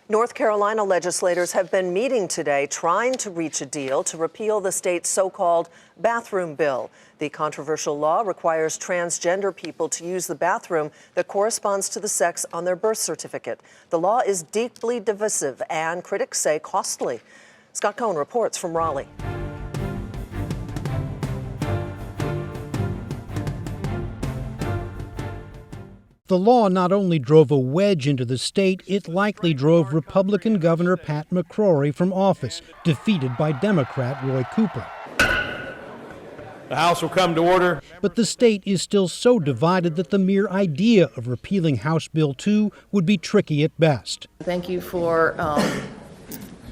North Carolina legislators have been meeting today trying to reach a deal to repeal the state's so-called bathroom bill. The controversial law requires transgender people to use the bathroom that corresponds to the sex on their birth certificate. The law is deeply divisive and critics say costly. Scott Cohn reports from Raleigh. The law not only drove a wedge into the state, it likely drove Republican Governor Pat McCrory from office, defeated by Democrat Roy Cooper. The House will come to order. But the state is still so divided that the mere idea of repealing House Bill 2 would be tricky at best. Thank you for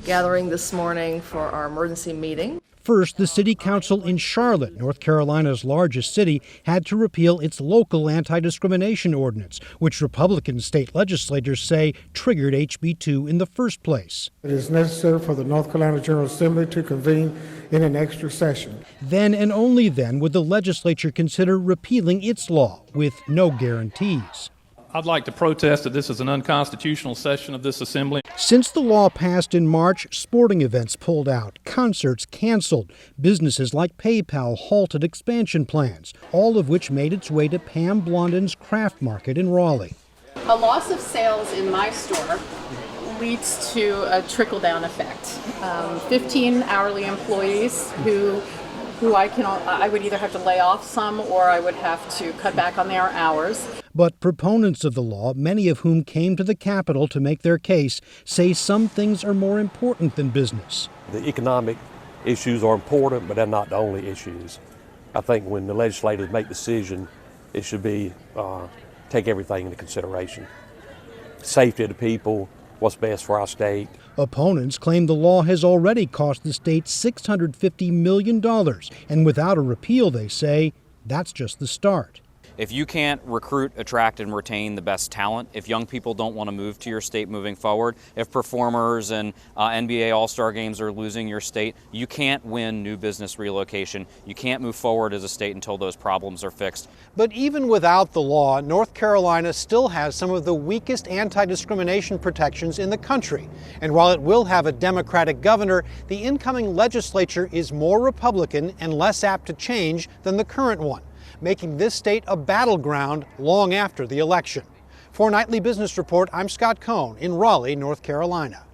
gathering this morning for our emergency meeting. First, the city council in Charlotte, North Carolina's largest city, had to repeal its local anti-discrimination ordinance, which Republican state legislators say triggered HB 2 in the first place. It is necessary for the North Carolina General Assembly to convene in an extra session. Then and only then would the legislature consider repealing its law, with no guarantees. I'd like to protest that this is an unconstitutional session of this assembly. Since the law passed in March, sporting events pulled out, concerts canceled, businesses like PayPal halted expansion plans, all of which made its way to Pam Blondin's craft market in Raleigh. A loss of sales in my store leads to a trickle-down effect. 15 hourly employees who I would either have to lay off some or I would have to cut back on their hours. But proponents of the law, many of whom came to the Capitol to make their case, say some things are more important than business. The economic issues are important, but they're not the only issues. I think when the legislators make decisions, it should be take everything into consideration. Safety of the people, what's best for our state. Opponents claim the law has already cost the state $650 million, and without a repeal, they say, that's just the start. If you can't recruit, attract, and retain the best talent, if young people don't want to move to your state moving forward, if performers and NBA All-Star games are losing your state, you can't win new business relocation. You can't move forward as a state until those problems are fixed. But even without the law, North Carolina still has some of the weakest anti-discrimination protections in the country. And while it will have a Democratic governor, the incoming legislature is more Republican and less apt to change than the current one, making this state a battleground long after the election. For Nightly Business Report, I'm Scott Cohn in Raleigh, North Carolina.